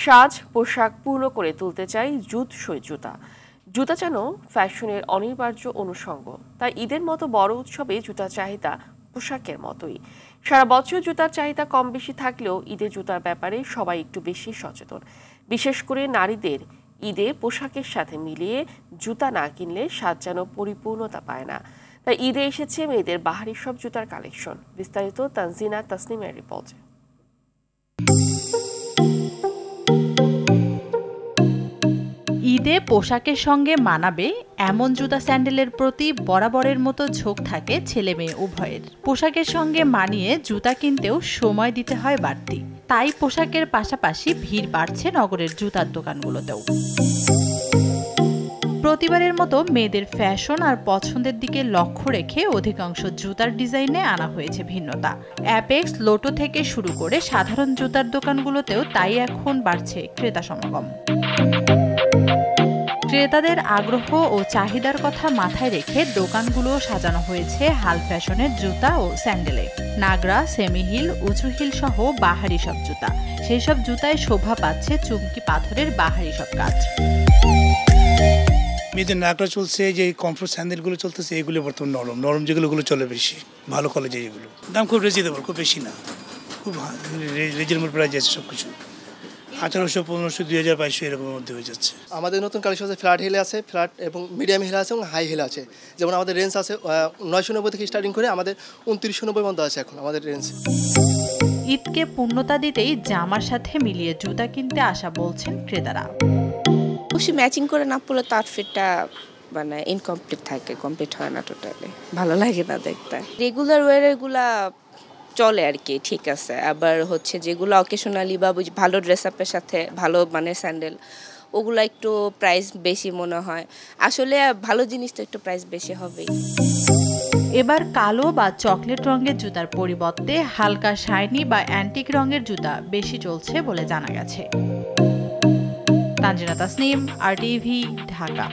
সাজ পোশাক পূর্ণ করে তুলতে চাই জুতসই জুতা। জুতা যেন ফ্যাশনের অনিবার্য অনুষঙ্গ, তাই ঈদের মতো বড় উৎসবে জুতার চাহিদা পোশাকের মতোই। সারা বছর জুতার চাহিদা কম বেশি থাকলেও ঈদে জুতার ব্যাপারে সবাই একটু বেশি সচেতন। বিশেষ করে নারীদের ঈদে পোশাকের সাথে মিলিয়ে জুতা না কিনলে সাজ যেন পরিপূর্ণতা পায় না। তাই ঈদে এসেছে মেয়েদের বাহারি সব জুতার কালেকশন। বিস্তারিত তানজিনা তাসনিমের রিপোর্টে। ঈদে পোশাকের সঙ্গে মানাবে এমন জুতা স্যান্ডেলের প্রতি বরাবরের মতো ঝোঁক থাকে ছেলে মেয়ে উভয়ের। পোশাকের সঙ্গে মানিয়ে জুতা কিনতেও সময় দিতে হয় বাড়তি, তাই পোশাকের পাশাপাশি ভিড় বাড়ছে নগরের জুতার দোকানগুলোতেও। প্রতিবারের মতো মেয়েদের ফ্যাশন আর পছন্দের দিকে লক্ষ্য রেখে অধিকাংশ জুতার ডিজাইনে আনা হয়েছে ভিন্নতা। অ্যাপেক্স, লোটো থেকে শুরু করে সাধারণ জুতার দোকানগুলোতেও তাই এখন বাড়ছে ক্রেতা সমাগম। ক্রেতাদের আগ্রহ ও চাহিদার কথা মাথায় রেখে দোকানগুলো সাজানো হয়েছে হাল ফ্যাশনের জুতা ও স্যান্ডেলে। নাগরা, সেমি হিল, উঁচু হিল সহ বাহারি সব জুতা। সেই সব জুতায় শোভা পাচ্ছে চুমকি পাথরের বাহারি সব কাজ। মেয়েদের নাগরা চলছে, যে কমফোর্ট স্যান্ডেলগুলো চলতেছে, এগুলো বর্তমান নরম যেগুলো চলে বেশি ভালো কোয়ালিটি। এগুলো দাম খুব রিজনেবল, খুব বেশি না, খুব রিজনেবল প্রাইস আছে সব কিছু। 1800, 1500, 2000, 2200 এরকমের মধ্যে হয়ে যাচ্ছে। আমাদের নতুন কালেকশন আছে ফ্ল্যাট হিলে আছে, ফ্ল্যাট এবং মিডিয়াম হিলে আছে এবং হাই হিলে আছে। যেমন আমাদের রেঞ্জ আছে 990 থেকে স্টার্টিং করে আমাদের 2990 মধ্যে আছে এখন আমাদের রেঞ্জ। ঈদকে পূর্ণতা দিতেই জামার সাথে মিলিয়ে জুতা কিনতে আসা বলছেন ক্রেতারা। অবশ্যই ম্যাচিং করে না পড়লে তো আউটফিটটা মানে ইনকমপ্লিট থাকে, কমপ্লিট হয় না টোটালি, ভালো লাগে না দেখতে। রেগুলার ওয়ারেরগুলা চলে আর কি, ঠিক আছে। আবার হচ্ছে যেগুলো অকেশনালি বা ভালো ড্রেস আপের সাথে ভালো মানে স্যান্ডেল, ওগুলো একটু প্রাইস বেশি মনে হয়। আসলে ভালো জিনিস তো একটু প্রাইস বেশি হবেই। এবার কালো বা চকলেট রঙের জুতার পরিবর্তে হালকা শাইনি বা অ্যান্টিক রঙের জুতা বেশি চলছে বলে জানা গেছে। তানজিনা তাসনিম, RTV, ঢাকা।